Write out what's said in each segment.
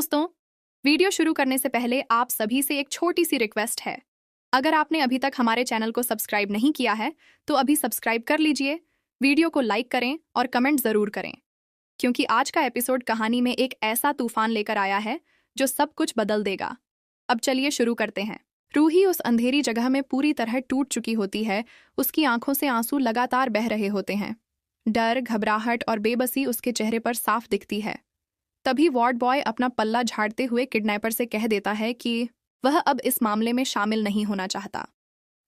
दोस्तों, वीडियो शुरू करने से पहले आप सभी से एक छोटी सी रिक्वेस्ट है। अगर आपने अभी तक हमारे चैनल को सब्सक्राइब नहीं किया है तो अभी सब्सक्राइब कर लीजिए, वीडियो को लाइक करें और कमेंट ज़रूर करें, क्योंकि आज का एपिसोड कहानी में एक ऐसा तूफान लेकर आया है जो सब कुछ बदल देगा। अब चलिए शुरू करते हैं। रूही उस अंधेरी जगह में पूरी तरह टूट चुकी होती है। उसकी आंखों से आंसू लगातार बह रहे होते हैं। डर, घबराहट और बेबसी उसके चेहरे पर साफ दिखती है। तभी वार्ड बॉय अपना पल्ला झाड़ते हुए किडनैपर से कह देता है कि वह अब इस मामले में शामिल नहीं होना चाहता।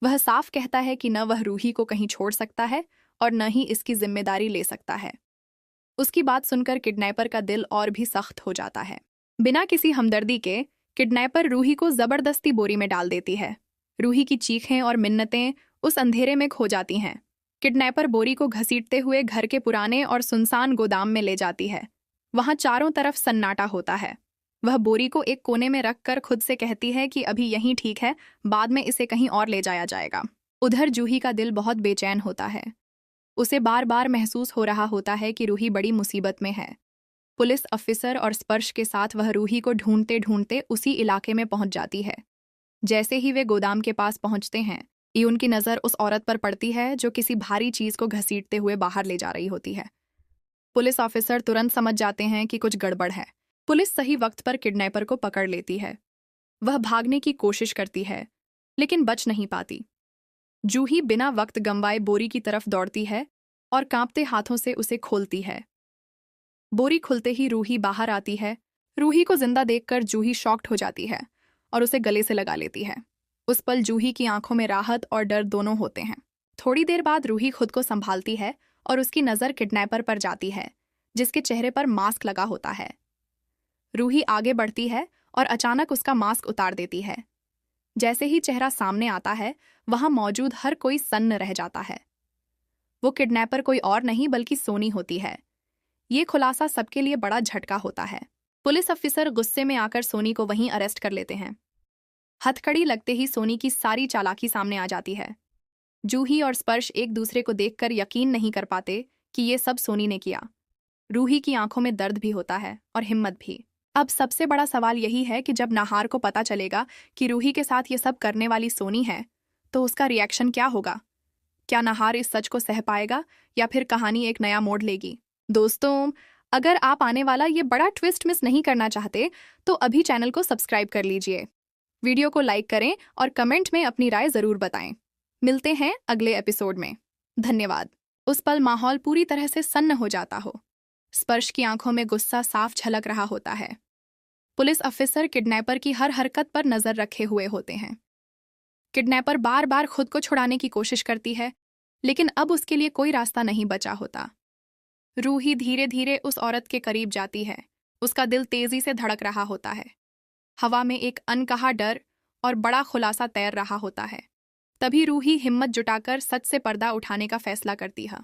वह साफ कहता है कि न वह रूही को कहीं छोड़ सकता है और न ही इसकी जिम्मेदारी ले सकता है। उसकी बात सुनकर किडनैपर का दिल और भी सख्त हो जाता है। बिना किसी हमदर्दी के किडनैपर रूही को जबरदस्ती बोरी में डाल देती है। रूही की चीखें और मिन्नतें उस अंधेरे में खो जाती हैं। किडनैपर बोरी को घसीटते हुए घर के पुराने और सुनसान गोदाम में ले जाती है। वहां चारों तरफ सन्नाटा होता है। वह बोरी को एक कोने में रखकर खुद से कहती है कि अभी यहीं ठीक है, बाद में इसे कहीं और ले जाया जाएगा। उधर जूही का दिल बहुत बेचैन होता है। उसे बार बार महसूस हो रहा होता है कि रूही बड़ी मुसीबत में है। पुलिस अफिसर और स्पर्श के साथ वह रूही को ढूंढते ढूंढते उसी इलाके में पहुंच जाती है। जैसे ही वे गोदाम के पास पहुंचते हैं, ये उनकी नज़र उस औरत पर पड़ती है जो किसी भारी चीज को घसीटते हुए बाहर ले जा रही होती है। पुलिस ऑफिसर तुरंत समझ जाते हैं कि कुछ गड़बड़ है। पुलिस सही वक्त पर किडनैपर को पकड़ लेती है। वह भागने की कोशिश करती है, लेकिन बच नहीं पाती। जूही बिना वक्त गंवाए बोरी की तरफ दौड़ती है और कांपते हाथों से उसे खोलती है। बोरी खुलते ही रूही बाहर आती है। रूही को जिंदा देखकर जूही शॉक्ड हो जाती है और उसे गले से लगा लेती है। उस पल जूही की आंखों में राहत और डर दोनों होते हैं। थोड़ी देर बाद रूही खुद को संभालती है और उसकी नज़र किडनैपर पर जाती है, जिसके चेहरे पर मास्क लगा होता है। रूही आगे बढ़ती है और अचानक उसका मास्क उतार देती है। जैसे ही चेहरा सामने आता है, वहां मौजूद हर कोई सन्न रह जाता है। वो किडनैपर कोई और नहीं बल्कि सोनी होती है। ये खुलासा सबके लिए बड़ा झटका होता है। पुलिस अफिसर गुस्से में आकर सोनी को वहीं अरेस्ट कर लेते हैं। हथकड़ी लगते ही सोनी की सारी चालाकी सामने आ जाती है। जूही और स्पर्श एक दूसरे को देखकर यकीन नहीं कर पाते कि ये सब सोनी ने किया। रूही की आंखों में दर्द भी होता है और हिम्मत भी। अब सबसे बड़ा सवाल यही है कि जब नाहार को पता चलेगा कि रूही के साथ ये सब करने वाली सोनी है, तो उसका रिएक्शन क्या होगा? क्या नाहार इस सच को सह पाएगा या फिर कहानी एक नया मोड़ लेगी? दोस्तों, अगर आप आने वाला ये बड़ा ट्विस्ट मिस नहीं करना चाहते तो अभी चैनल को सब्सक्राइब कर लीजिए, वीडियो को लाइक करें और कमेंट में अपनी राय जरूर बताएं। मिलते हैं अगले एपिसोड में। धन्यवाद। उस पल माहौल पूरी तरह से सन्न हो जाता हो। स्पर्श की आंखों में गुस्सा साफ झलक रहा होता है। पुलिस अफिसर किडनैपर की हर हरकत पर नजर रखे हुए होते हैं। किडनैपर बार बार खुद को छुड़ाने की कोशिश करती है, लेकिन अब उसके लिए कोई रास्ता नहीं बचा होता। रूही धीरे धीरे उस औरत के करीब जाती है। उसका दिल तेजी से धड़क रहा होता है। हवा में एक अनकहा डर और बड़ा खुलासा तैर रहा होता है। तभी रूही हिम्मत जुटाकर सच से पर्दा उठाने का फैसला करती है।